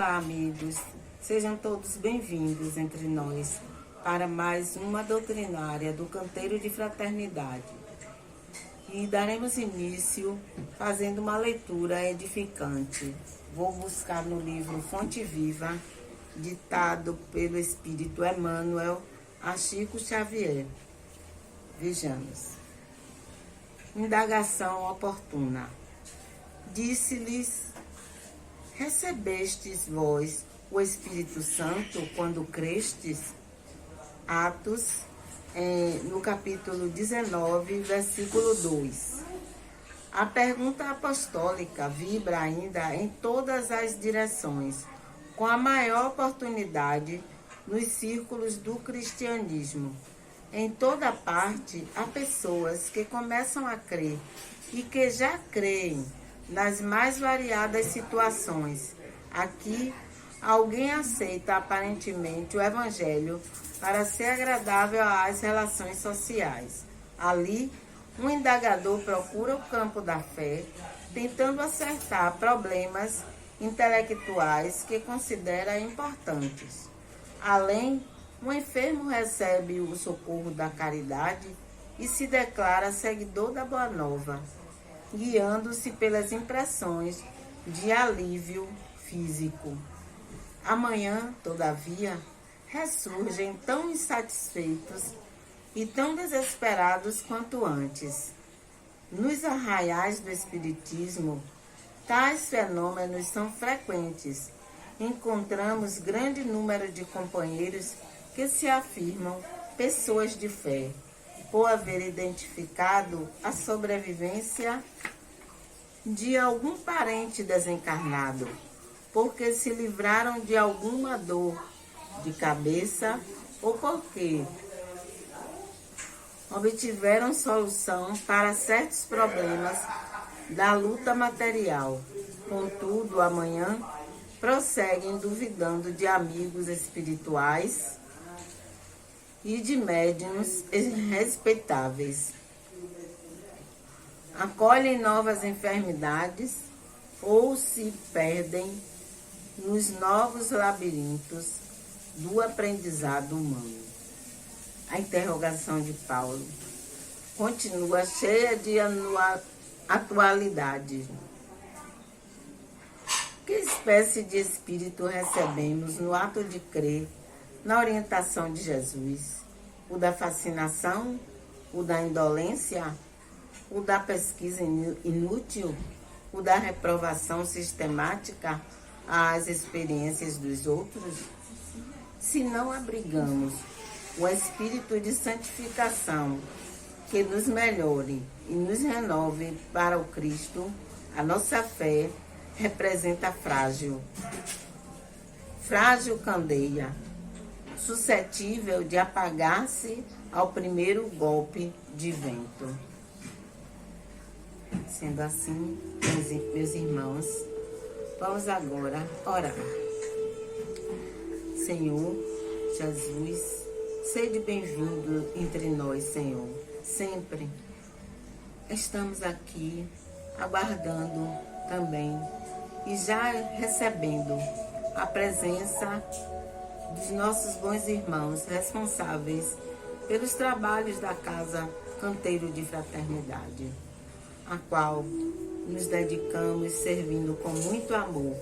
Olá, amigos. Sejam todos bem-vindos entre nós para mais uma doutrinária do Canteiro de Fraternidade. E daremos início fazendo uma leitura edificante. Vou buscar no livro Fonte Viva, ditado pelo Espírito Emmanuel a Chico Xavier. Vejamos. Indagação oportuna. Disse-lhes: recebestes vós o Espírito Santo quando crestes? Atos, no capítulo 19, versículo 2. A pergunta apostólica vibra ainda em todas as direções, com a maior oportunidade nos círculos do cristianismo. Em toda parte há pessoas que começam a crer e que já creem nas mais variadas situações. Aqui, alguém aceita aparentemente o Evangelho para ser agradável às relações sociais. Ali, um indagador procura o campo da fé, tentando acertar problemas intelectuais que considera importantes. Além, um enfermo recebe o socorro da caridade e se declara seguidor da Boa Nova, guiando-se pelas impressões de alívio físico. Amanhã, todavia, ressurgem tão insatisfeitos e tão desesperados quanto antes. Nos arraiais do Espiritismo, tais fenômenos são frequentes. Encontramos grande número de companheiros que se afirmam pessoas de fé, por haver identificado a sobrevivência de algum parente desencarnado, porque se livraram de alguma dor de cabeça ou porque obtiveram solução para certos problemas da luta material. Contudo, amanhã prosseguem duvidando de amigos espirituais e de médiuns respeitáveis. Acolhem novas enfermidades ou se perdem nos novos labirintos do aprendizado humano. A interrogação de Paulo continua cheia de atualidade. Que espécie de espírito recebemos no ato de crer na orientação de Jesus? O da fascinação? O da indolência? O da pesquisa inútil? O da reprovação sistemática às experiências dos outros? Se não abrigamos o espírito de santificação que nos melhore e nos renove para o Cristo, a nossa fé representa frágil candeia, suscetível de apagar-se ao primeiro golpe de vento. Sendo assim, meus irmãos, vamos agora orar. Senhor Jesus, sede bem-vindo entre nós, Senhor. Sempre estamos aqui aguardando também e já recebendo a presença dos nossos bons irmãos responsáveis pelos trabalhos da Casa Canteiro de Fraternidade, a qual nos dedicamos servindo com muito amor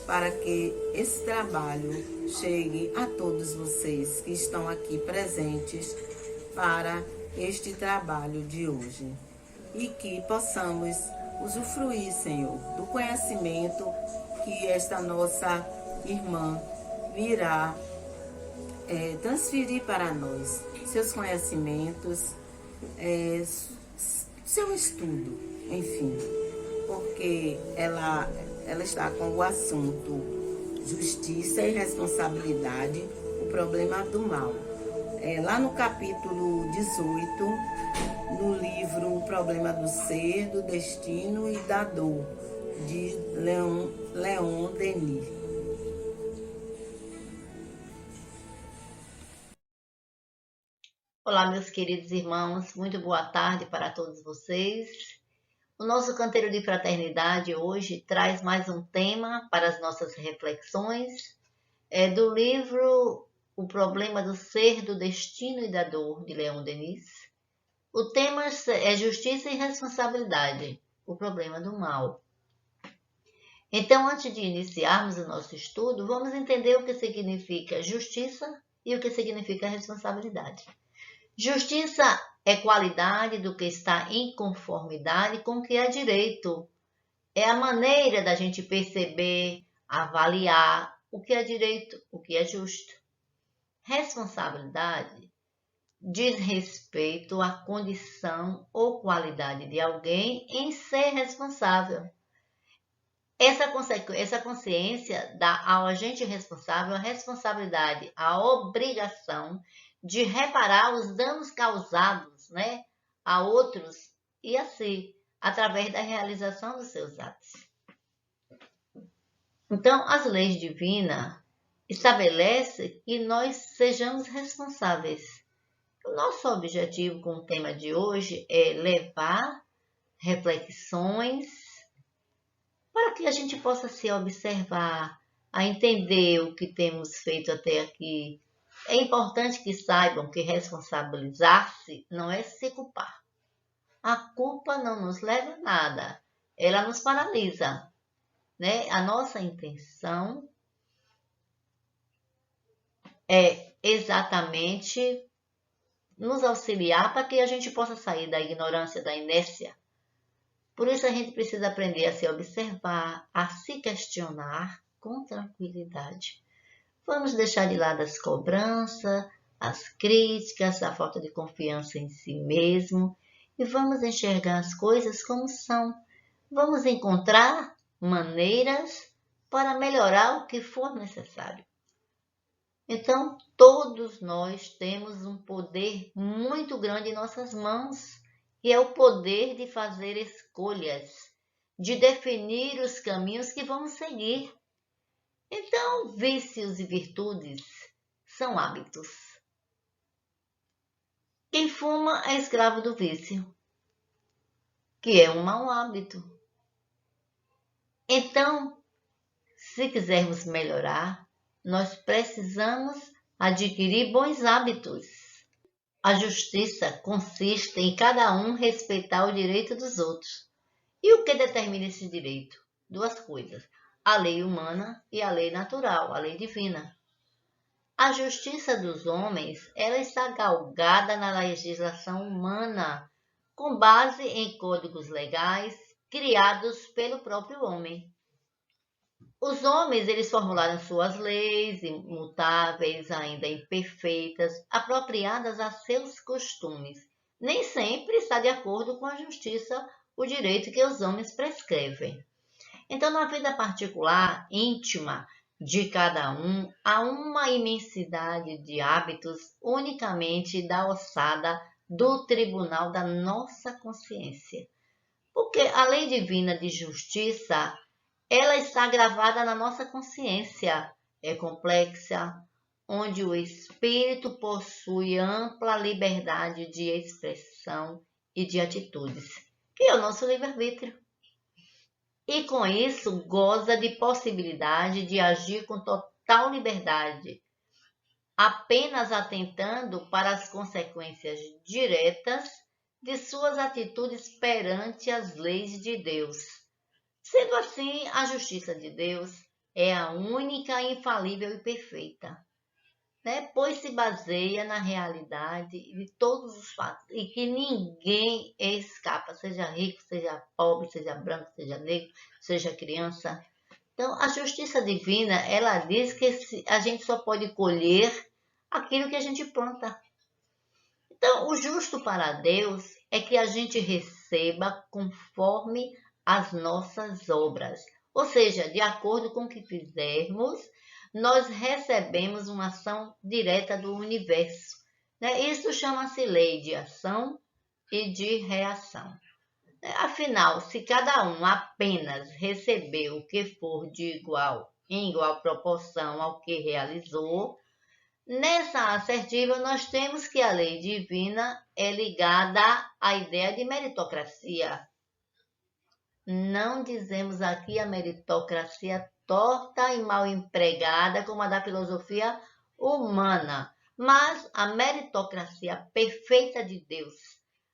para que esse trabalho chegue a todos vocês que estão aqui presentes para este trabalho de hoje e que possamos usufruir, Senhor, do conhecimento que esta nossa irmã virá transferir para nós, seus conhecimentos, seu estudo, enfim, porque ela está com o assunto justiça e responsabilidade, o problema do mal. Lá no capítulo 18, no livro O Problema do Ser, do Destino e da Dor, de Leon Denis. Olá, meus queridos irmãos, muito boa tarde para todos vocês. O nosso canteiro de fraternidade hoje traz mais um tema para as nossas reflexões. É do livro O Problema do Ser, do Destino e da Dor, de Leon Denis. O tema é justiça e responsabilidade, o problema do mal. Então, antes de iniciarmos o nosso estudo, vamos entender o que significa justiça e o que significa responsabilidade. Justiça é qualidade do que está em conformidade com o que é direito. É a maneira da gente perceber, avaliar o que é direito, o que é justo. Responsabilidade diz respeito à condição ou qualidade de alguém em ser responsável. Essa consciência dá ao agente responsável a responsabilidade, a obrigação de reparar os danos causados, a outros e a si, através da realização dos seus atos. Então, as leis divinas estabelecem que nós sejamos responsáveis. O nosso objetivo com o tema de hoje é levar reflexões para que a gente possa se observar, a entender o que temos feito até aqui. É importante que saibam que responsabilizar-se não é se culpar. A culpa não nos leva a nada, ela nos paralisa. A nossa intenção é exatamente nos auxiliar para que a gente possa sair da ignorância, da inércia. Por isso a gente precisa aprender a se observar, a se questionar com tranquilidade. Vamos deixar de lado as cobranças, as críticas, a falta de confiança em si mesmo e vamos enxergar as coisas como são. Vamos encontrar maneiras para melhorar o que for necessário. Então, todos nós temos um poder muito grande em nossas mãos, que é o poder de fazer escolhas, de definir os caminhos que vamos seguir. Então, vícios e virtudes são hábitos. Quem fuma é escravo do vício, que é um mau hábito. Então, se quisermos melhorar, nós precisamos adquirir bons hábitos. A justiça consiste em cada um respeitar o direito dos outros. E o que determina esse direito? Duas coisas: a lei humana e a lei natural, a lei divina. A justiça dos homens, ela está galgada na legislação humana, com base em códigos legais criados pelo próprio homem. Os homens, eles formularam suas leis imutáveis, ainda imperfeitas, apropriadas a seus costumes. Nem sempre está de acordo com a justiça, o direito que os homens prescrevem. Então, na vida particular, íntima de cada um, há uma imensidade de hábitos unicamente da ossada do tribunal da nossa consciência. Porque a lei divina de justiça, ela está gravada na nossa consciência, é complexa, onde o espírito possui ampla liberdade de expressão e de atitudes, que é o nosso livre-arbítrio. E com isso goza de possibilidade de agir com total liberdade, apenas atentando para as consequências diretas de suas atitudes perante as leis de Deus. Sendo assim, a justiça de Deus é a única, infalível e perfeita, pois se baseia na realidade de todos os fatos e que ninguém escapa, seja rico, seja pobre, seja branco, seja negro, seja criança. Então, a justiça divina, ela diz que a gente só pode colher aquilo que a gente planta. Então, o justo para Deus é que a gente receba conforme as nossas obras. Ou seja, de acordo com o que fizermos, nós recebemos uma ação direta do universo. Isso chama-se lei de ação e de reação. Afinal, se cada um apenas receber o que for em igual proporção ao que realizou, nessa assertiva nós temos que a lei divina é ligada à ideia de meritocracia. Não dizemos aqui a meritocracia torta e mal empregada, como a da filosofia humana, mas a meritocracia perfeita de Deus,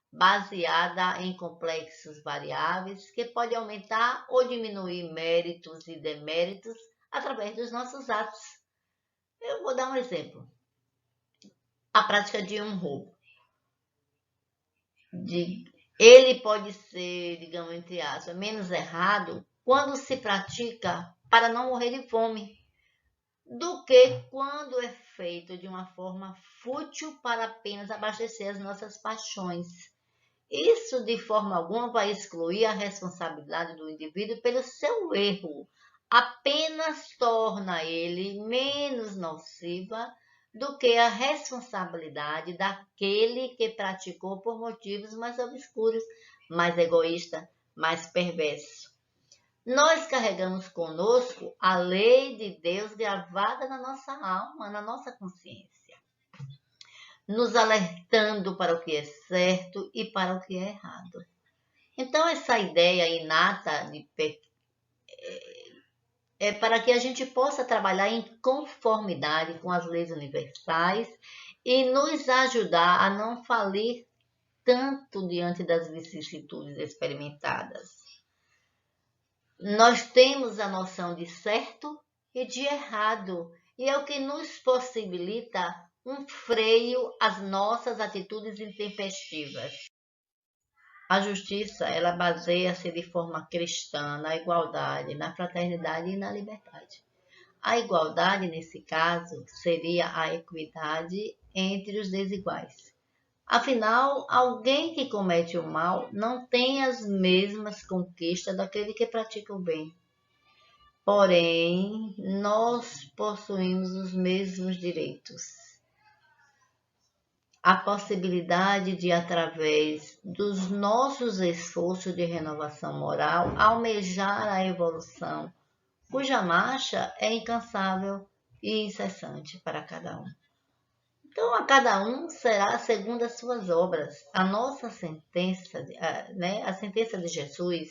baseada em complexos variáveis que pode aumentar ou diminuir méritos e deméritos através dos nossos atos. Eu vou dar um exemplo. A prática de um roubo. Ele pode ser, digamos, entre aspas, menos errado quando se pratica para não morrer de fome, do que quando é feito de uma forma fútil para apenas abastecer as nossas paixões. Isso, de forma alguma, vai excluir a responsabilidade do indivíduo pelo seu erro, apenas torna ele menos nociva do que a responsabilidade daquele que praticou por motivos mais obscuros, mais egoísta, mais perverso. Nós carregamos conosco a lei de Deus gravada na nossa alma, na nossa consciência, nos alertando para o que é certo e para o que é errado. Então, essa ideia inata é para que a gente possa trabalhar em conformidade com as leis universais e nos ajudar a não falir tanto diante das vicissitudes experimentadas. Nós temos a noção de certo e de errado, e é o que nos possibilita um freio às nossas atitudes intempestivas. A justiça, ela baseia-se de forma cristã na igualdade, na fraternidade e na liberdade. A igualdade, nesse caso, seria a equidade entre os desiguais. Afinal, alguém que comete o mal não tem as mesmas conquistas daquele que pratica o bem. Porém, nós possuímos os mesmos direitos. A possibilidade de, através dos nossos esforços de renovação moral, almejar a evolução, cuja marcha é incansável e incessante para cada um. Então, a cada um será segundo as suas obras. A nossa sentença, a sentença de Jesus,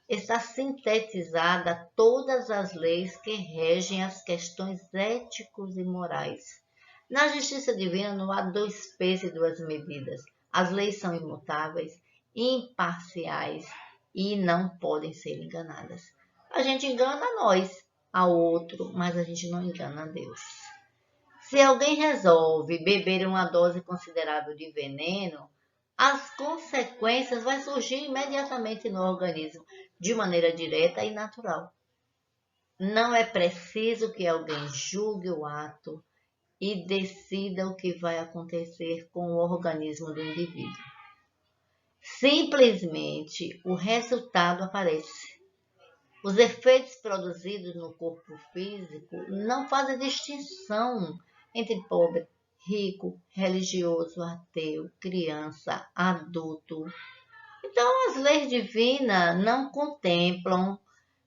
está sintetizada a todas as leis que regem as questões éticos e morais. Na justiça divina não há dois pesos e duas medidas. As leis são imutáveis, imparciais e não podem ser enganadas. A gente engana a nós, ao outro, mas a gente não engana a Deus. Se alguém resolve beber uma dose considerável de veneno, as consequências vão surgir imediatamente no organismo, de maneira direta e natural. Não é preciso que alguém julgue o ato e decida o que vai acontecer com o organismo do indivíduo. Simplesmente o resultado aparece. Os efeitos produzidos no corpo físico não fazem distinção entre pobre, rico, religioso, ateu, criança, adulto. Então, as leis divinas não contemplam,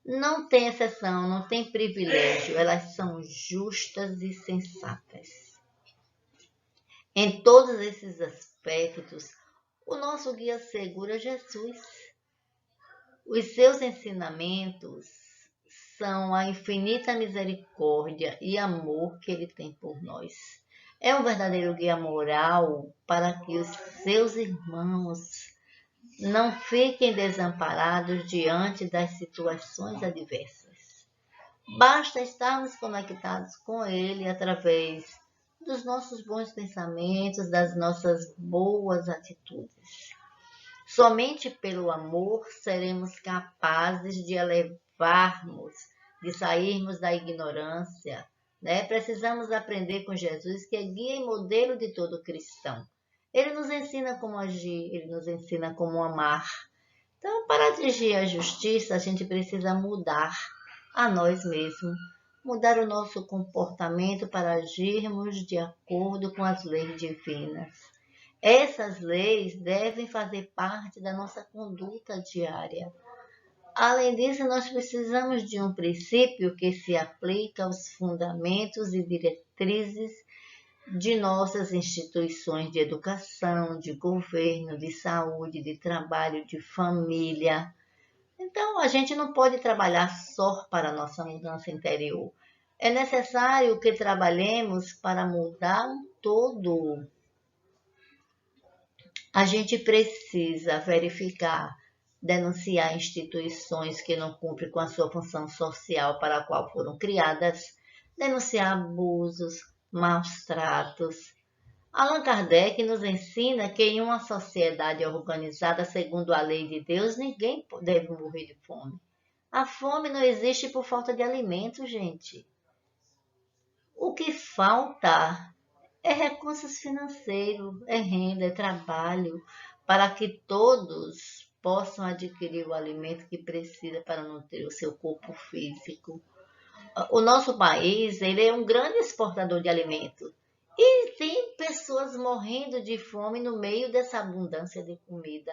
não tem exceção, não tem privilégio, elas são justas e sensatas. Em todos esses aspectos, o nosso guia seguro é Jesus. Os seus ensinamentos são a infinita misericórdia e amor que ele tem por nós. É um verdadeiro guia moral para que os seus irmãos não fiquem desamparados diante das situações adversas. Basta estarmos conectados com ele através dos nossos bons pensamentos, das nossas boas atitudes. Somente pelo amor seremos capazes de elevarmos, de sairmos da ignorância. Precisamos aprender com Jesus, que é guia e modelo de todo cristão. Ele nos ensina como agir, ele nos ensina como amar. Então, para atingir a justiça, a gente precisa mudar a nós mesmos, mudar o nosso comportamento para agirmos de acordo com as leis divinas. Essas leis devem fazer parte da nossa conduta diária. Além disso, nós precisamos de um princípio que se aplica aos fundamentos e diretrizes de nossas instituições de educação, de governo, de saúde, de trabalho, de família. Então, a gente não pode trabalhar só para a nossa mudança interior. É necessário que trabalhemos para mudar um todo. A gente precisa verificar, denunciar instituições que não cumprem com a sua função social para a qual foram criadas, denunciar abusos, maus tratos. Allan Kardec nos ensina que em uma sociedade organizada segundo a lei de Deus, ninguém deve morrer de fome. A fome não existe por falta de alimento, gente. O que falta é recursos financeiros, é renda, é trabalho, para que todos possam adquirir o alimento que precisa para nutrir o seu corpo físico. O nosso país, ele é um grande exportador de alimento. E tem pessoas morrendo de fome no meio dessa abundância de comida.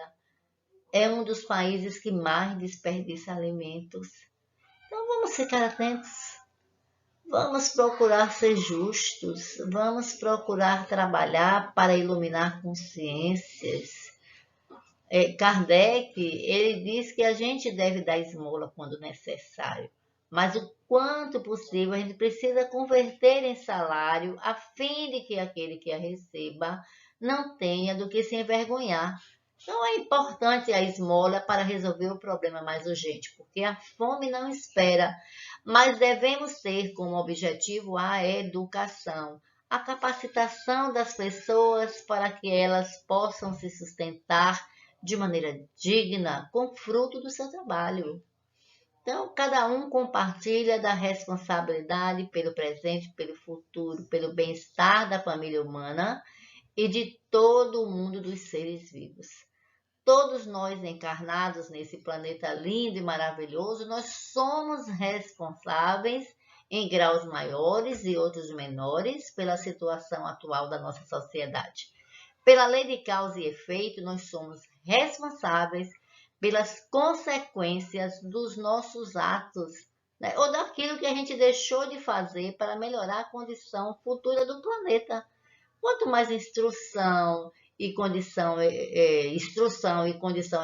É um dos países que mais desperdiça alimentos. Então vamos ficar atentos. Vamos procurar ser justos. Vamos procurar trabalhar para iluminar consciências. Kardec, ele diz que a gente deve dar esmola quando necessário, mas o quanto possível a gente precisa converter em salário a fim de que aquele que a receba não tenha do que se envergonhar. Então é importante a esmola para resolver o problema mais urgente, porque a fome não espera, mas devemos ter como objetivo a educação, a capacitação das pessoas para que elas possam se sustentar de maneira digna, com fruto do seu trabalho. Então, cada um compartilha da responsabilidade pelo presente, pelo futuro, pelo bem-estar da família humana e de todo o mundo dos seres vivos. Todos nós encarnados nesse planeta lindo e maravilhoso, nós somos responsáveis em graus maiores e outros menores pela situação atual da nossa sociedade. Pela lei de causa e efeito, nós somos responsáveis pelas consequências dos nossos atos, né? Ou daquilo que a gente deixou de fazer para melhorar a condição futura do planeta. Quanto mais instrução e condição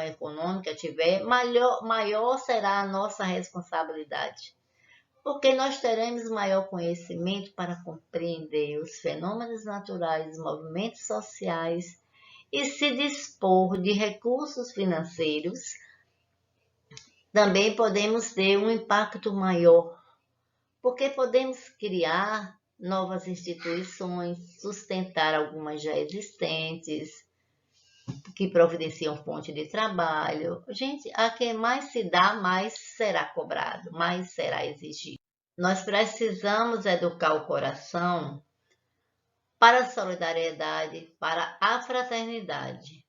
econômica tiver, maior será a nossa responsabilidade. Porque nós teremos maior conhecimento para compreender os fenômenos naturais, os movimentos sociais e se dispor de recursos financeiros, também podemos ter um impacto maior, porque podemos criar novas instituições, sustentar algumas já existentes, que providenciam fonte de trabalho. Gente, a quem mais se dá, mais será cobrado, mais será exigido. Nós precisamos educar o coração para a solidariedade, para a fraternidade.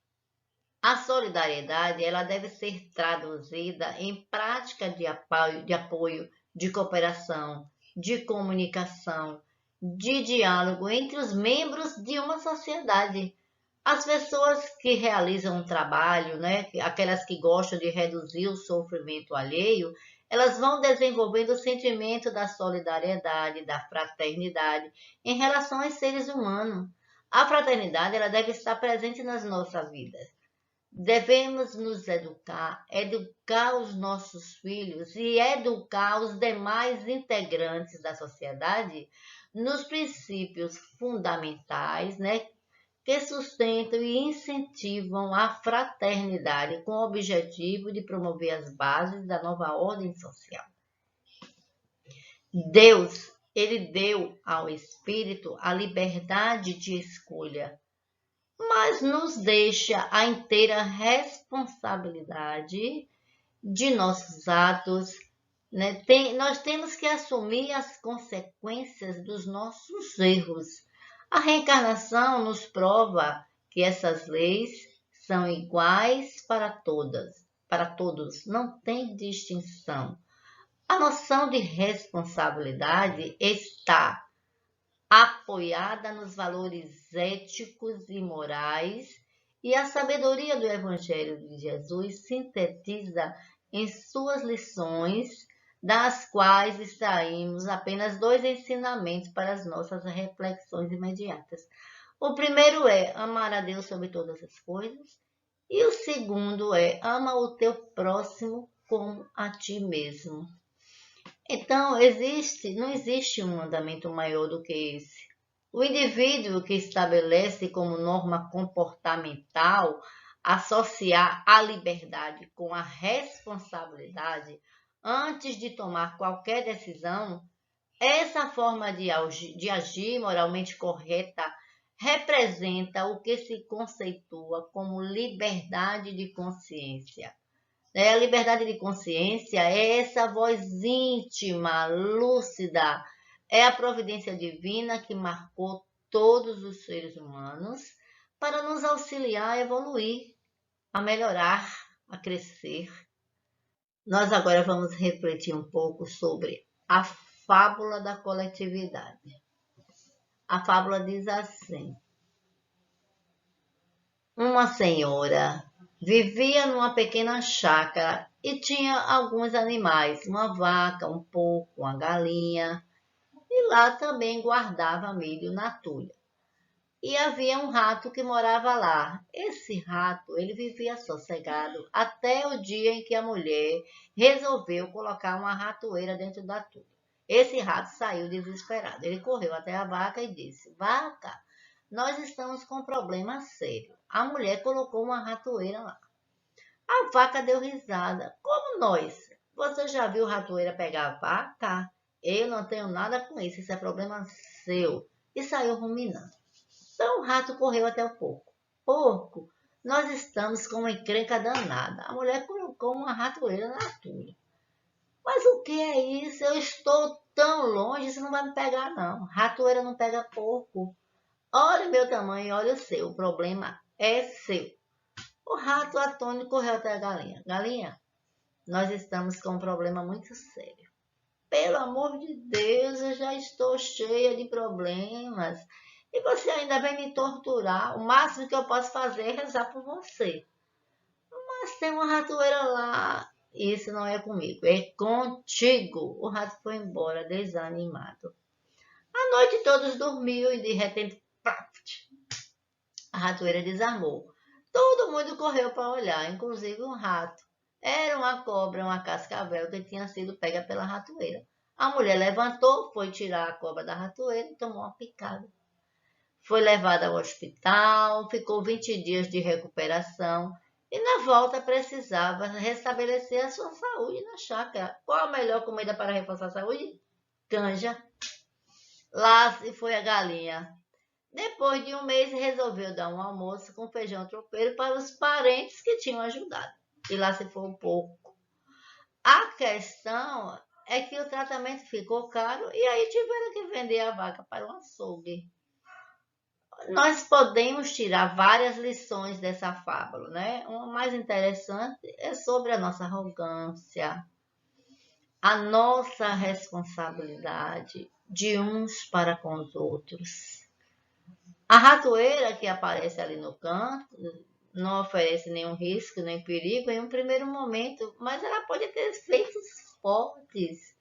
A solidariedade, ela deve ser traduzida em prática de apoio, de cooperação, de comunicação, de diálogo entre os membros de uma sociedade. As pessoas que realizam um trabalho, né, aquelas que gostam de reduzir o sofrimento alheio, elas vão desenvolvendo o sentimento da solidariedade, da fraternidade em relação aos seres humanos. A fraternidade, ela deve estar presente nas nossas vidas. Devemos nos educar os nossos filhos e educar os demais integrantes da sociedade nos princípios fundamentais, né, que sustentam e incentivam a fraternidade com o objetivo de promover as bases da nova ordem social. Deus, ele deu ao espírito a liberdade de escolha, mas nos deixa a inteira responsabilidade de nossos atos, né? Nós temos que assumir as consequências dos nossos erros. A reencarnação nos prova que essas leis são iguais para todos, não tem distinção. A noção de responsabilidade está apoiada nos valores éticos e morais, e a sabedoria do Evangelho de Jesus sintetiza em suas lições, das quais extraímos apenas 2 ensinamentos para as nossas reflexões imediatas. O primeiro é amar a Deus sobre todas as coisas, e o segundo é ama o teu próximo como a ti mesmo. Então, não existe um mandamento maior do que esse. O indivíduo que estabelece como norma comportamental associar a liberdade com a responsabilidade antes de tomar qualquer decisão, essa forma de agir moralmente correta representa o que se conceitua como liberdade de consciência. A liberdade de consciência é essa voz íntima, lúcida, é a providência divina que marcou todos os seres humanos para nos auxiliar a evoluir, a melhorar, a crescer. Nós agora vamos refletir um pouco sobre a fábula da coletividade. A fábula diz assim: uma senhora vivia numa pequena chácara e tinha alguns animais, uma vaca, um porco, uma galinha, e lá também guardava milho na tulha. E havia um rato que morava lá. Esse rato, ele vivia sossegado até o dia em que a mulher resolveu colocar uma ratoeira dentro da tulha. Esse rato saiu desesperado. Ele correu até a vaca e disse: vaca, nós estamos com um problema sério. A mulher colocou uma ratoeira lá. A vaca deu risada. Como nós? Você já viu ratoeira pegar a vaca? Eu não tenho nada com isso. Isso é problema seu. E saiu ruminando. Então o rato correu até o porco. Porco, nós estamos com uma encrenca danada. A mulher colocou uma ratoeira na tulha. Mas o que é isso? Eu estou tão longe, isso não vai me pegar não. Ratoeira não pega porco. Olha o meu tamanho, olha o seu. O problema é seu. O rato atônito correu até a galinha. Galinha, nós estamos com um problema muito sério. Pelo amor de Deus, eu já estou cheia de problemas. E você ainda vem me torturar. O máximo que eu posso fazer é rezar por você. Mas tem uma ratoeira lá. Isso não é comigo, é contigo. O rato foi embora, desanimado. À noite todos dormiam e de repente, a ratoeira desarmou. Todo mundo correu para olhar, inclusive um rato. Era uma cobra, uma cascavel que tinha sido pega pela ratoeira. A mulher levantou, foi tirar a cobra da ratoeira e tomou uma picada. Foi levada ao hospital, ficou 20 dias de recuperação e na volta precisava restabelecer a sua saúde na chácara. Qual a melhor comida para reforçar a saúde? Canja. Lá se foi a galinha. Depois de um mês, resolveu dar um almoço com feijão tropeiro para os parentes que tinham ajudado. E lá se foi um pouco. A questão é que o tratamento ficou caro e aí tiveram que vender a vaca para um açougue. Nós podemos tirar várias lições dessa fábula, né? Uma mais interessante é sobre a nossa arrogância, a nossa responsabilidade de uns para com os outros. A ratoeira que aparece ali no canto não oferece nenhum risco, nem perigo em um primeiro momento, mas ela pode ter efeitos fortes.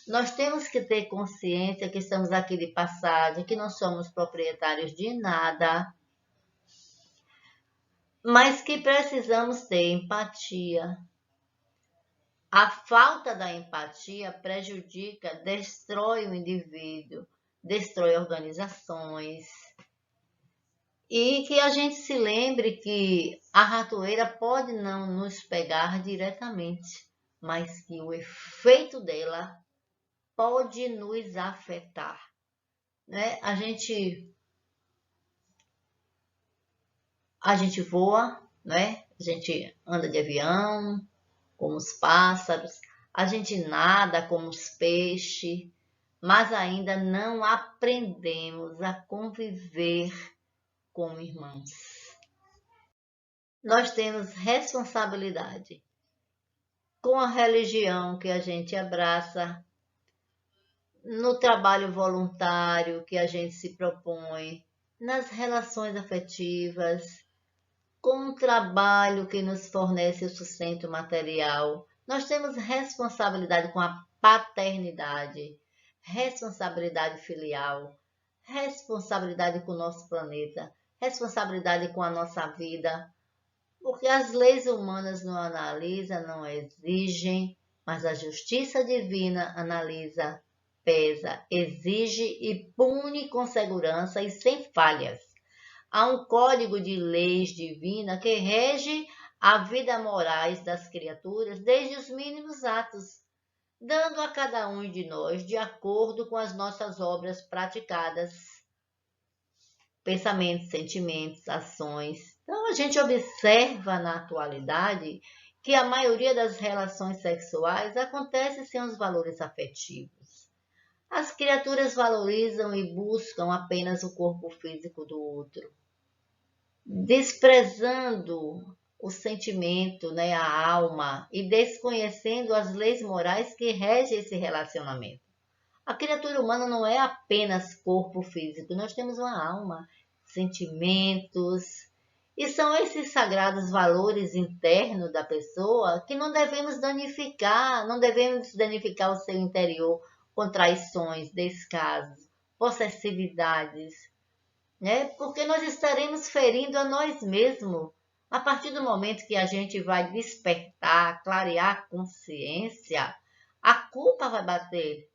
Nós temos que ter consciência que estamos aqui de passagem, que não somos proprietários de nada, mas que precisamos ter empatia. A falta da empatia prejudica, destrói o indivíduo, destrói organizações. E que a gente se lembre que a ratoeira pode não nos pegar diretamente, mas que o efeito dela pode nos afetar, né? A gente voa, né? A gente anda de avião, como os pássaros, a gente nada como os peixes, mas ainda não aprendemos a conviver como irmãos. Nós temos responsabilidade com a religião que a gente abraça, no trabalho voluntário que a gente se propõe, nas relações afetivas, com o trabalho que nos fornece o sustento material. Nós temos responsabilidade com a paternidade, responsabilidade filial, responsabilidade com o nosso planeta, responsabilidade com a nossa vida. Porque as leis humanas não analisam, não exigem, mas a justiça divina analisa, pesa, exige e pune com segurança e sem falhas. Há um código de leis divina que rege a vida morais das criaturas desde os mínimos atos, dando a cada um de nós de acordo com as nossas obras praticadas, pensamentos, sentimentos, ações. Então a gente observa na atualidade que a maioria das relações sexuais acontece sem os valores afetivos. As criaturas valorizam e buscam apenas o corpo físico do outro, desprezando o sentimento, né, a alma, e desconhecendo as leis morais que regem esse relacionamento. A criatura humana não é apenas corpo físico, nós temos uma alma, sentimentos, e são esses sagrados valores internos da pessoa que não devemos danificar, não devemos danificar o seu interior com traições, descasos, possessividades, né? Porque nós estaremos ferindo a nós mesmos. A partir do momento que a gente vai despertar, clarear a consciência, a culpa vai bater.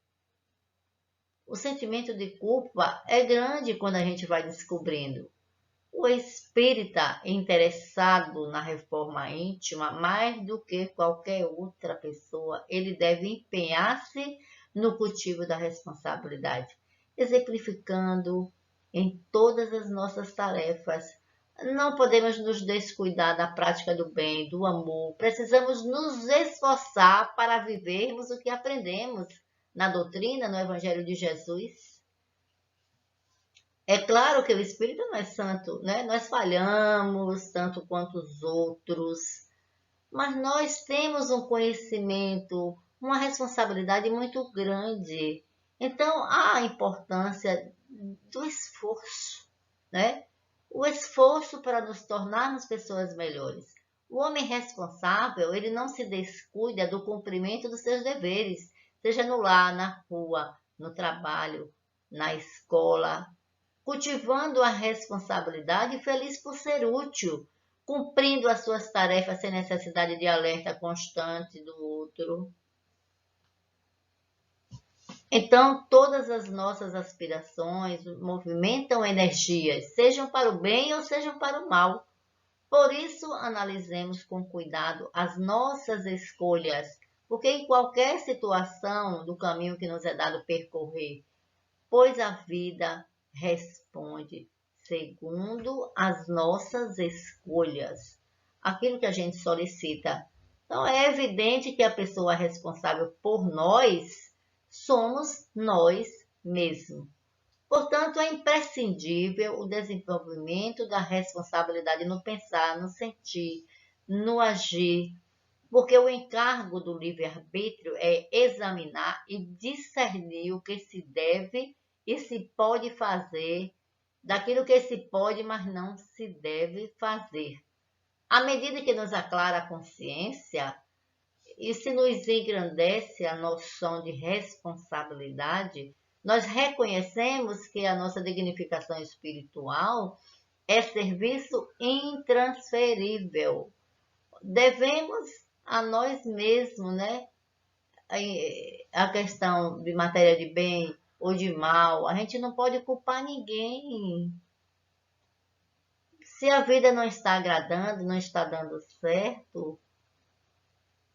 O sentimento de culpa é grande quando a gente vai descobrindo. O espírita interessado na reforma íntima, mais do que qualquer outra pessoa, ele deve empenhar-se no cultivo da responsabilidade, exemplificando em todas as nossas tarefas. Não podemos nos descuidar da prática do bem, do amor. Precisamos nos esforçar para vivermos o que aprendemos na doutrina, no Evangelho de Jesus. É claro que o espírito não é santo, né? Nós falhamos tanto quanto os outros, mas nós temos um conhecimento, uma responsabilidade muito grande. Então, há a importância do esforço, né? O esforço para nos tornarmos pessoas melhores. O homem responsável, ele não se descuida do cumprimento dos seus deveres, seja no lar, na rua, no trabalho, na escola, cultivando a responsabilidade e feliz por ser útil, cumprindo as suas tarefas sem necessidade de alerta constante do outro. Então, todas as nossas aspirações movimentam energias, sejam para o bem ou sejam para o mal. Por isso, analisemos com cuidado as nossas escolhas, porque em qualquer situação do caminho que nos é dado percorrer, pois a vida responde segundo as nossas escolhas, aquilo que a gente solicita. Então, é evidente que a pessoa responsável por nós somos nós mesmos. Portanto, é imprescindível o desenvolvimento da responsabilidade no pensar, no sentir, no agir, porque o encargo do livre-arbítrio é examinar e discernir o que se deve e se pode fazer, daquilo que se pode, mas não se deve fazer. À medida que nos aclara a consciência, e se nos engrandece a noção de responsabilidade, nós reconhecemos que a nossa dignificação espiritual é serviço intransferível. Devemos a nós mesmos, né? A questão de matéria de bem ou de mal, a gente não pode culpar ninguém. Se a vida não está agradando, não está dando certo,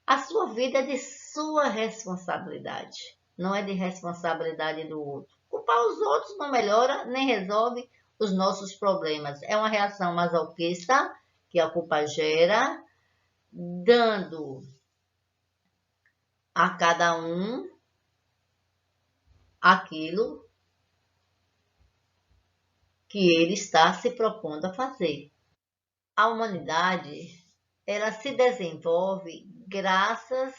a sua vida é de sua responsabilidade, não é de responsabilidade do outro. Culpar os outros não melhora nem resolve os nossos problemas. É uma reação masoquista que a culpa gera, dando a cada um aquilo que ele está se propondo a fazer. A humanidade, ela se desenvolve graças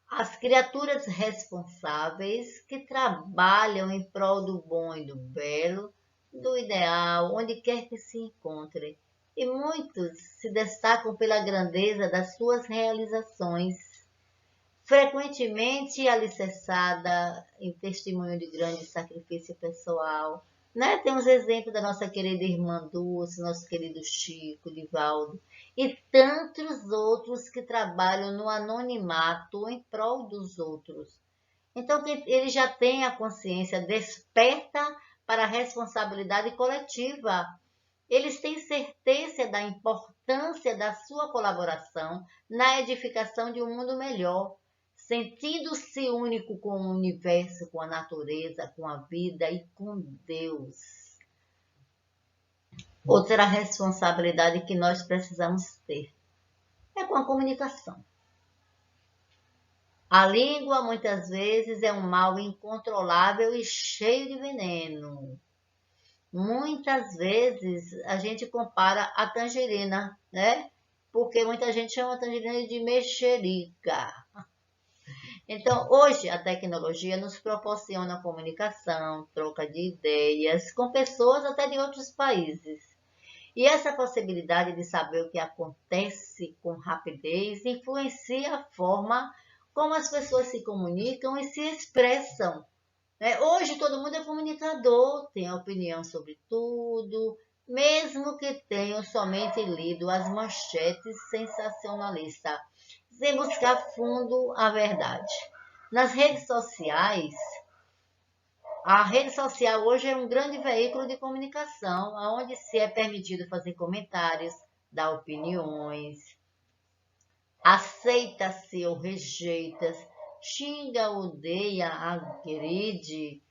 às criaturas responsáveis que trabalham em prol do bom e do belo, do ideal, onde quer que se encontre. E muitos se destacam pela grandeza das suas realizações, frequentemente alicerçada em testemunho de grande sacrifício pessoal, Né? Temos exemplo da nossa querida irmã Dulce, nosso querido Chico, Divaldo, e tantos outros que trabalham no anonimato em prol dos outros. Então, ele já tem a consciência desperta para a responsabilidade coletiva. Eles têm certeza da importância da sua colaboração na edificação de um mundo melhor, sentindo-se único com o universo, com a natureza, com a vida e com Deus. Outra responsabilidade que nós precisamos ter é com a comunicação. A língua, muitas vezes, é um mal incontrolável e cheio de veneno. Muitas vezes a gente compara a tangerina, né? Porque muita gente chama a tangerina de mexerica. Então, hoje a tecnologia nos proporciona comunicação, troca de ideias com pessoas até de outros países. E essa possibilidade de saber o que acontece com rapidez influencia a forma como as pessoas se comunicam e se expressam. Hoje todo mundo é comunicador, tem opinião sobre tudo, mesmo que tenham somente lido as manchetes sensacionalistas, sem buscar fundo a verdade. Nas redes sociais, a rede social hoje é um grande veículo de comunicação, onde se é permitido fazer comentários, dar opiniões, aceita-se ou rejeita, xinga, odeia, agride.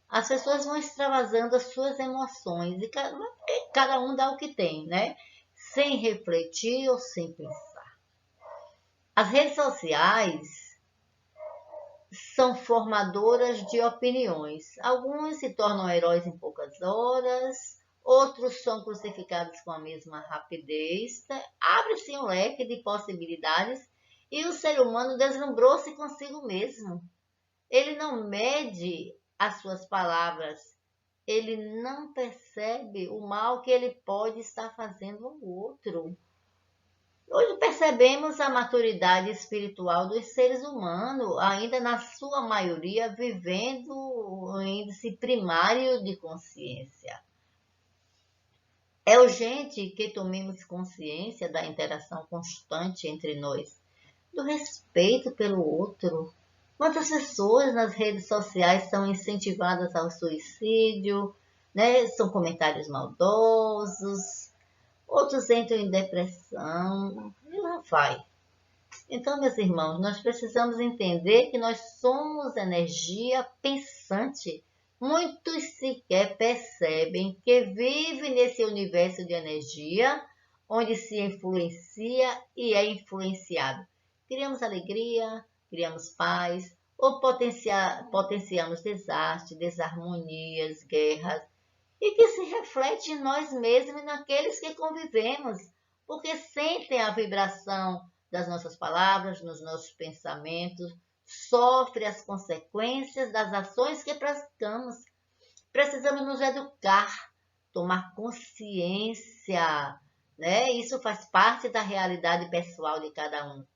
As pessoas vão extravasando as suas emoções e cada um dá o que tem, né? Sem refletir ou sem pensar. As redes sociais são formadoras de opiniões. Alguns se tornam heróis em poucas horas, outros são crucificados com a mesma rapidez. Abre-se um leque de possibilidades e o ser humano deslumbrou-se consigo mesmo. Ele não mede as suas palavras, ele não percebe o mal que ele pode estar fazendo ao outro. Hoje percebemos a maturidade espiritual dos seres humanos, ainda na sua maioria vivendo um índice primário de consciência. É urgente que tomemos consciência da interação constante entre nós, do respeito pelo outro. Quantas pessoas nas redes sociais são incentivadas ao suicídio, né? São comentários maldosos, outros entram em depressão e lá vai. Então, meus irmãos, nós precisamos entender que nós somos energia pensante. Muitos sequer percebem que vivem nesse universo de energia, onde se influencia e é influenciado. Criamos alegria, criamos paz, ou potenciamos desastre, desarmonias, guerras, e que se reflete em nós mesmos e naqueles que convivemos, porque sentem a vibração das nossas palavras, nos nossos pensamentos, sofre as consequências das ações que praticamos. Precisamos nos educar, tomar consciência, né? Isso faz parte da realidade pessoal de cada um.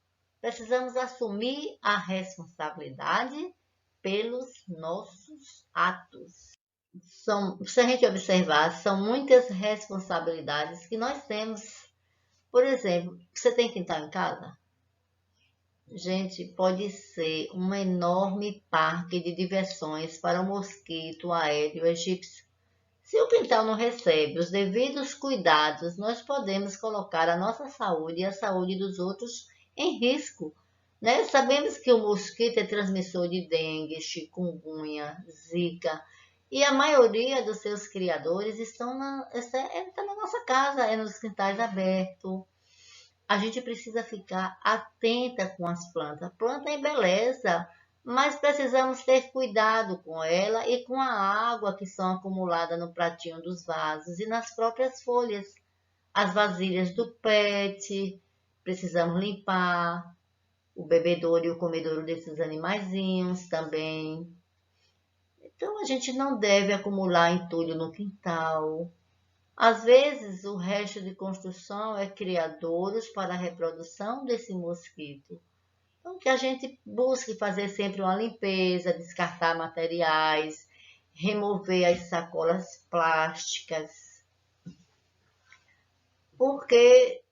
Precisamos assumir a responsabilidade pelos nossos atos. Se a gente observar, são muitas responsabilidades que nós temos. Por exemplo, você tem quintal em casa? Gente, pode ser um enorme parque de diversões para o mosquito aéreo egípcio. Se o quintal não recebe os devidos cuidados, nós podemos colocar a nossa saúde e a saúde dos outros em risco. Né? Sabemos que o mosquito é transmissor de dengue, chikungunya, zika, e a maioria dos seus criadores está na nossa casa, é nos quintais abertos. A gente precisa ficar atenta com as plantas. A planta é beleza, mas precisamos ter cuidado com ela e com a água que são acumuladas no pratinho dos vasos e nas próprias folhas. As vasilhas do pet, precisamos limpar. O bebedouro e o comedouro desses animaizinhos também. Então, a gente não deve acumular entulho no quintal. Às vezes, o resto de construção é criadouros para a reprodução desse mosquito. Então, que a gente busque fazer sempre uma limpeza, descartar materiais, remover as sacolas plásticas, porque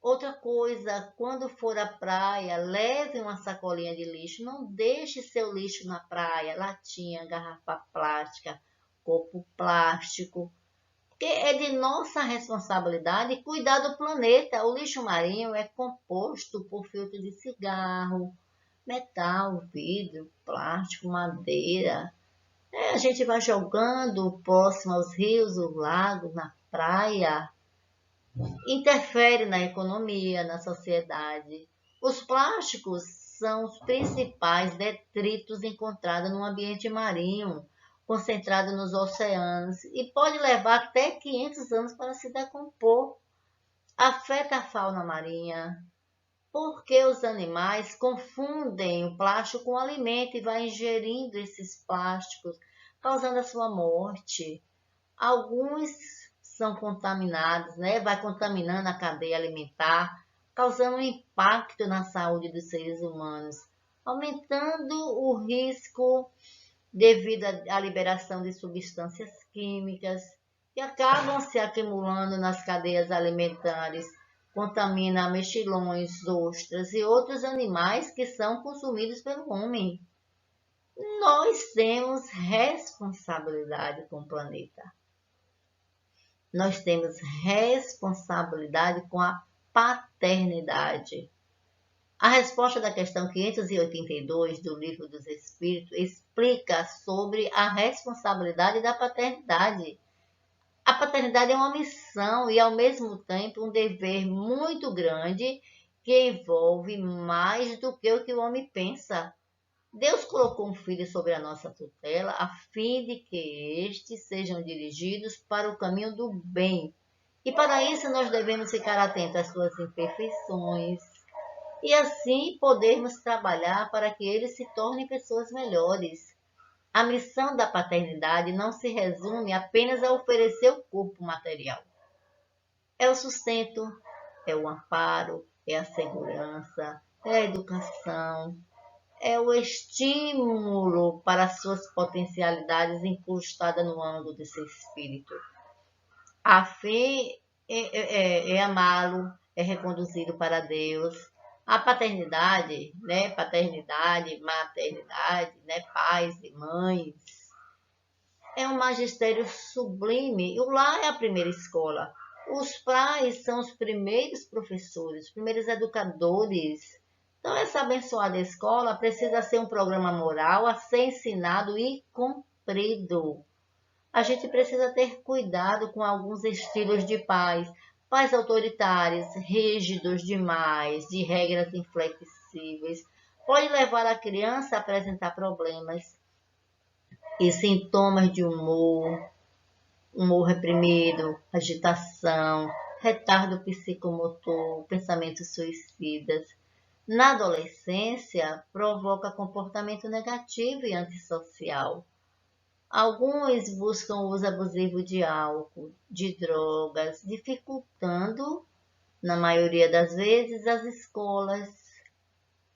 outra coisa, quando for à praia, leve uma sacolinha de lixo, não deixe seu lixo na praia, latinha, garrafa plástica, copo plástico, porque é de nossa responsabilidade cuidar do planeta. O lixo marinho é composto por filtro de cigarro, metal, vidro, plástico, madeira. A gente vai jogando próximo aos rios, aos lagos, na praia, interfere na economia, na sociedade. Os plásticos são os principais detritos encontrados no ambiente marinho, concentrado nos oceanos, e pode levar até 500 anos para se decompor. Afeta a fauna marinha, porque os animais confundem o plástico com o alimento e vai ingerindo esses plásticos, causando a sua morte. Alguns são contaminados, né? Vai contaminando a cadeia alimentar, causando um impacto na saúde dos seres humanos, aumentando o risco devido à liberação de substâncias químicas que acabam se acumulando nas cadeias alimentares, contamina mexilhões, ostras e outros animais que são consumidos pelo homem. Nós temos responsabilidade com o planeta. Nós temos responsabilidade com a paternidade. A resposta da questão 582 do Livro dos Espíritos explica sobre a responsabilidade da paternidade. A paternidade é uma missão e, ao mesmo tempo, um dever muito grande que envolve mais do que o que o homem pensa. Deus colocou um filho sobre a nossa tutela a fim de que estes sejam dirigidos para o caminho do bem. E para isso nós devemos ficar atentos às suas imperfeições e assim podermos trabalhar para que eles se tornem pessoas melhores. A missão da paternidade não se resume apenas a oferecer o corpo material. É o sustento, é o amparo, é a segurança, é a educação, é o estímulo para as suas potencialidades incrustadas no âmago de seu espírito. A fé é amá-lo, é reconduzi-lo para Deus. A paternidade, né? Paternidade, maternidade, né? Pais e mães, é um magistério sublime. O lar é a primeira escola. Os pais são os primeiros professores, os primeiros educadores. Então, essa abençoada escola precisa ser um programa moral a ser ensinado e cumprido. A gente precisa ter cuidado com alguns estilos de pais. Pais autoritários, rígidos demais, de regras inflexíveis, pode levar a criança a apresentar problemas e sintomas de humor reprimido, agitação, retardo psicomotor, pensamentos suicidas. Na adolescência, provoca comportamento negativo e antissocial. Alguns buscam o uso abusivo de álcool, de drogas, dificultando, na maioria das vezes, as escolas.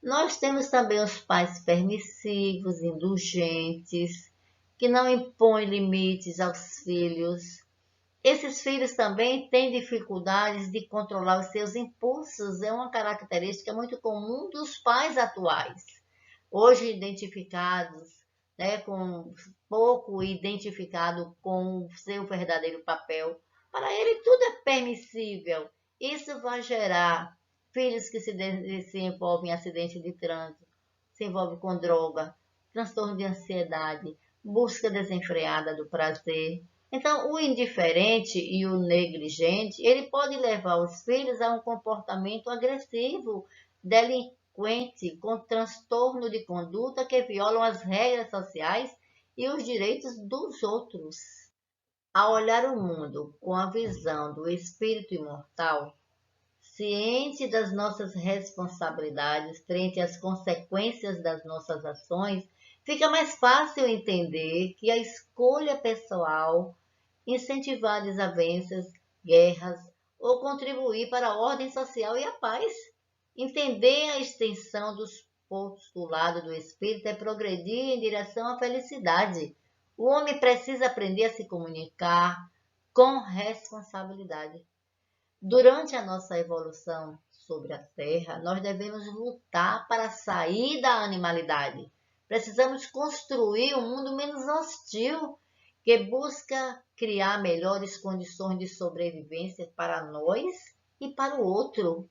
Nós temos também os pais permissivos, indulgentes, que não impõem limites aos filhos. Esses filhos também têm dificuldades de controlar os seus impulsos, é uma característica muito comum dos pais atuais, hoje identificados, né, com pouco identificado com o seu verdadeiro papel. Para ele tudo é permissível. Isso vai gerar filhos que se envolvem em acidente de trânsito, se envolvem com droga, transtorno de ansiedade, busca desenfreada do prazer. Então, o indiferente e o negligente, ele pode levar os filhos a um comportamento agressivo, delinquente, com transtorno de conduta que violam as regras sociais e os direitos dos outros. Ao olhar o mundo com a visão do espírito imortal, ciente das nossas responsabilidades frente às consequências das nossas ações, fica mais fácil entender que a escolha pessoal, incentivar desavenças, guerras ou contribuir para a ordem social e a paz. Entender a extensão dos postulados do espírito é progredir em direção à felicidade, O homem precisa aprender a se comunicar com responsabilidade. Durante a nossa evolução sobre a Terra, nós devemos lutar para sair da animalidade. Precisamos construir um mundo menos hostil, que busca criar melhores condições de sobrevivência para nós e para o outro.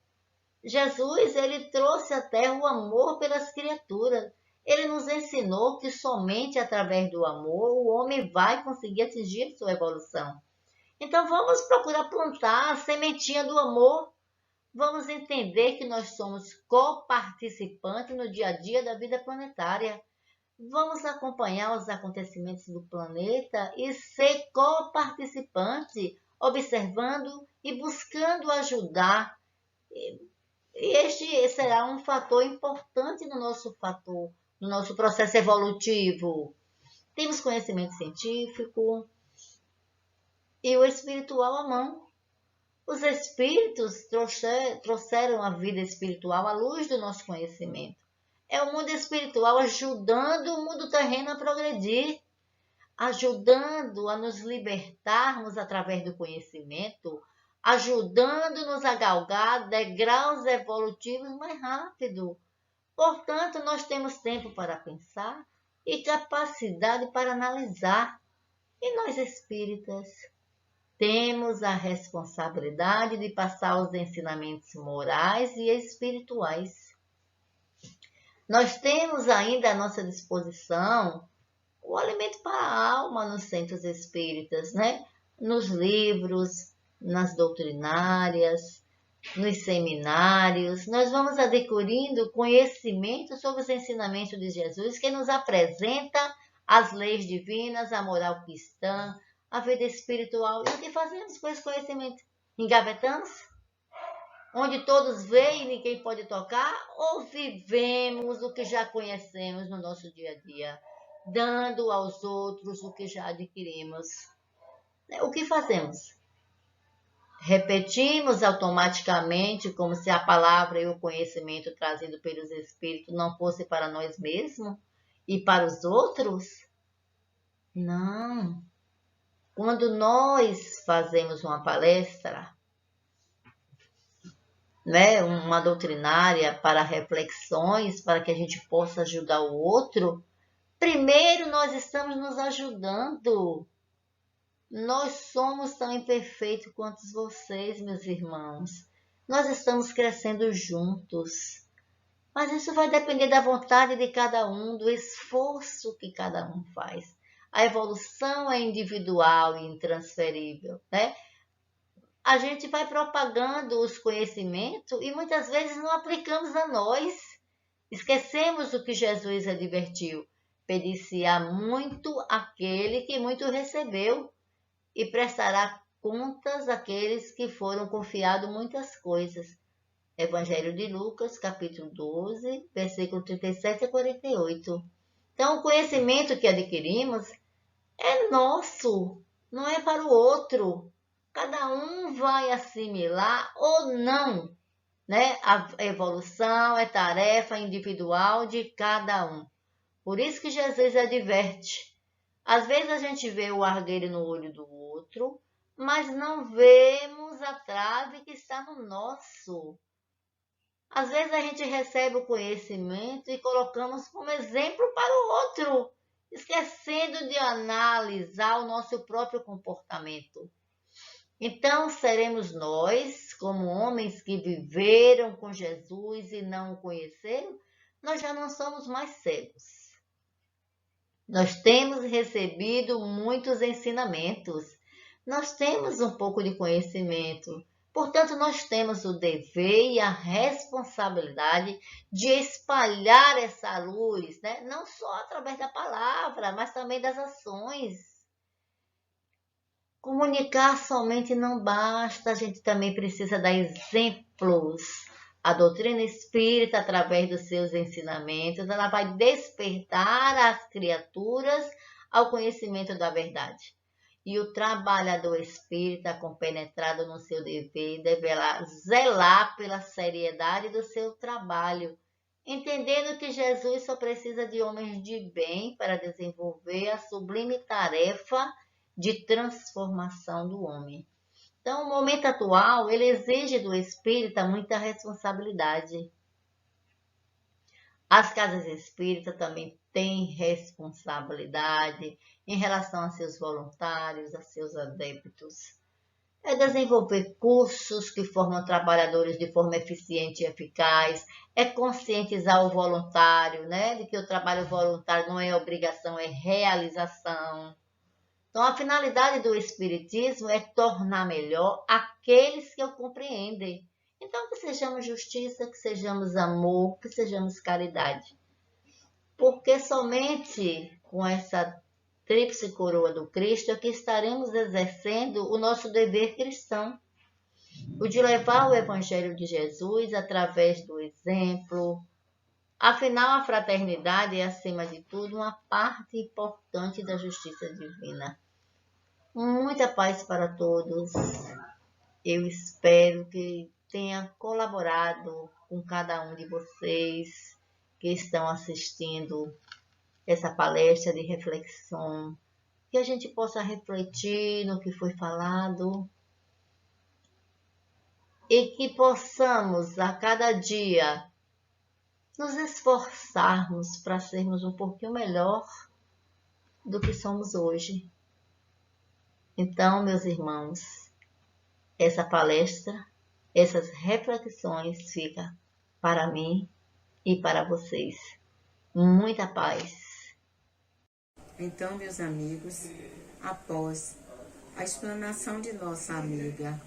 Jesus, ele trouxe à Terra o amor pelas criaturas. Ele nos ensinou que somente através do amor o homem vai conseguir atingir sua evolução. Então vamos procurar plantar a sementinha do amor. Vamos entender que nós somos coparticipantes no dia a dia da vida planetária. Vamos acompanhar os acontecimentos do planeta e ser coparticipante, observando e buscando ajudar. E este será um fator importante no nosso processo evolutivo. Temos conhecimento científico e o espiritual à mão. Os espíritos trouxeram a vida espiritual à luz do nosso conhecimento. É o mundo espiritual ajudando o mundo terreno a progredir, ajudando a nos libertarmos através do conhecimento, ajudando-nos a galgar degraus evolutivos mais rápido. Portanto, nós temos tempo para pensar e capacidade para analisar. E nós espíritas temos a responsabilidade de passar os ensinamentos morais e espirituais. Nós temos ainda à nossa disposição o alimento para a alma nos centros espíritas, né? Nos livros, nas doutrinárias, nos seminários. Nós vamos adquirindo conhecimento sobre os ensinamentos de Jesus, que nos apresenta as leis divinas, a moral cristã, a vida espiritual. E o que fazemos com esse conhecimento? Engavetamos? Onde todos veem e ninguém pode tocar? Ou vivemos o que já conhecemos no nosso dia a dia, dando aos outros o que já adquirimos? O que fazemos? Repetimos automaticamente, como se a palavra e o conhecimento trazido pelos Espíritos não fosse para nós mesmos e para os outros? Não. Quando nós fazemos uma palestra, né, uma doutrinária para reflexões, para que a gente possa ajudar o outro, primeiro nós estamos nos ajudando. Nós somos tão imperfeitos quanto vocês, meus irmãos. Nós estamos crescendo juntos. Mas isso vai depender da vontade de cada um, do esforço que cada um faz. A evolução é individual e intransferível, né? A gente vai propagando os conhecimentos e muitas vezes não aplicamos a nós. Esquecemos o que Jesus advertiu. Pedir-se-á muito aquele que muito recebeu e prestará contas àqueles que foram confiados muitas coisas. Evangelho de Lucas, capítulo 12, versículo 37 a 48. Então, o conhecimento que adquirimos é nosso, não é para o outro. Cada um vai assimilar ou não, né? A evolução é tarefa individual de cada um. Por isso que Jesus adverte. Às vezes a gente vê o argueiro no olho do outro, mas não vemos a trave que está no nosso. Às vezes a gente recebe o conhecimento e colocamos como exemplo para o outro, esquecendo de analisar o nosso próprio comportamento. Então, seremos nós, como homens que viveram com Jesus e não o conheceram, nós já não somos mais cegos. Nós temos recebido muitos ensinamentos, nós temos um pouco de conhecimento, portanto, nós temos o dever e a responsabilidade de espalhar essa luz, né? Não só através da palavra, mas também das ações. Comunicar somente não basta, a gente também precisa dar exemplos. A doutrina espírita, através dos seus ensinamentos, ela vai despertar as criaturas ao conhecimento da verdade. E o trabalhador espírita, compenetrado no seu dever, deverá zelar pela seriedade do seu trabalho entendendo que Jesus só precisa de homens de bem para desenvolver a sublime tarefa de transformação do homem. Então, o momento atual, ele exige do espírita muita responsabilidade. As casas espíritas também têm responsabilidade em relação a seus voluntários, a seus adeptos. É desenvolver cursos que formam trabalhadores de forma eficiente e eficaz, é conscientizar o voluntário, né, de que o trabalho voluntário não é obrigação, é realização. Então, a finalidade do Espiritismo é tornar melhor aqueles que o compreendem. Então, que sejamos justiça, que sejamos amor, que sejamos caridade. Porque somente com essa tríplice coroa do Cristo é que estaremos exercendo o nosso dever cristão, o de levar o Evangelho de Jesus através do exemplo. Afinal, a fraternidade é, acima de tudo, uma parte importante da justiça divina. Muita paz para todos. Eu espero que tenha colaborado com cada um de vocês que estão assistindo essa palestra de reflexão, que a gente possa refletir no que foi falado e que possamos a cada dia nos esforçarmos para sermos um pouquinho melhor do que somos hoje. Então, meus irmãos, essa palestra, essas reflexões ficam para mim e para vocês. Muita paz. Então, meus amigos, após a explanação de nossa amiga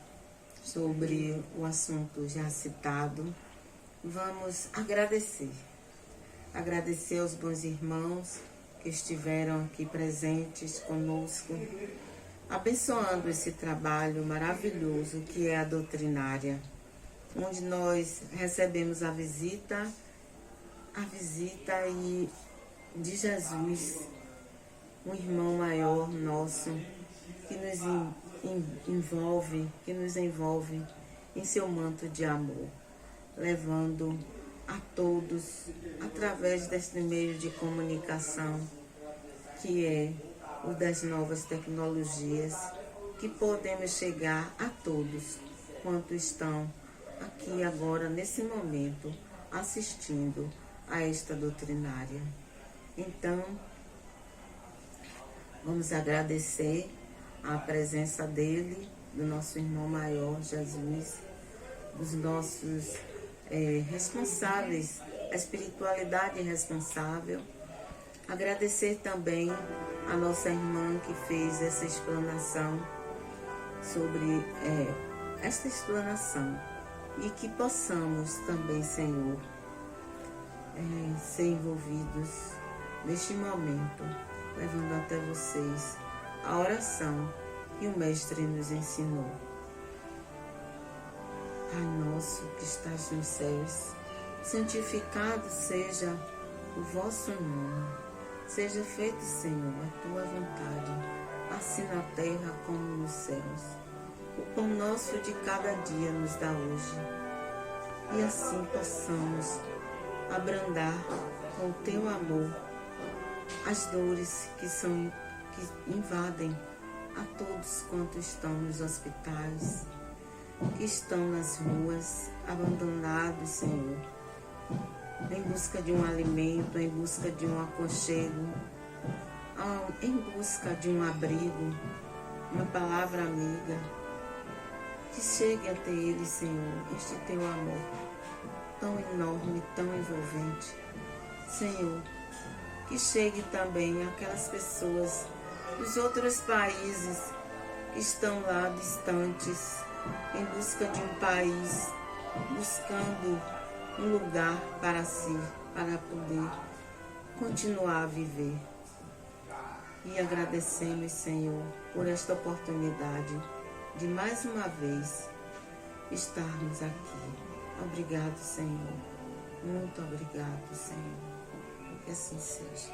sobre o assunto já citado, vamos agradecer. Agradecer aos bons irmãos que estiveram aqui presentes conosco, abençoando esse trabalho maravilhoso que é a doutrinária, onde nós recebemos a visita e de Jesus, um irmão maior nosso, que nos envolve em seu manto de amor, levando a todos, através deste meio de comunicação, que é o das novas tecnologias, que podemos chegar a todos quanto estão aqui agora, nesse momento, assistindo a esta doutrinária. Então, vamos agradecer a presença dele, do nosso irmão maior, Jesus, dos nossos responsáveis, a espiritualidade responsável. Agradecer também a nossa irmã que fez essa explanação sobre esta explanação, e que possamos também, Senhor, ser envolvidos neste momento, levando até vocês a oração que o Mestre nos ensinou. Pai nosso que estás nos céus, santificado seja o vosso nome. Seja feito, Senhor, a tua vontade, assim na terra como nos céus. O pão nosso de cada dia nos dá hoje, e assim possamos abrandar com o teu amor as dores que invadem a todos quantos estão nos hospitais, que estão nas ruas, abandonados, Senhor, em busca de um alimento, em busca de um aconchego, em busca de um abrigo, uma palavra amiga, que chegue até eles, Senhor, este teu amor tão enorme, tão envolvente. Senhor, que chegue também àquelas pessoas dos outros países que estão lá distantes, em busca de um país, buscando um lugar para si, para poder continuar a viver. E agradecemos, Senhor, por esta oportunidade de mais uma vez estarmos aqui. Obrigado, Senhor. Muito obrigado, Senhor. Que assim seja.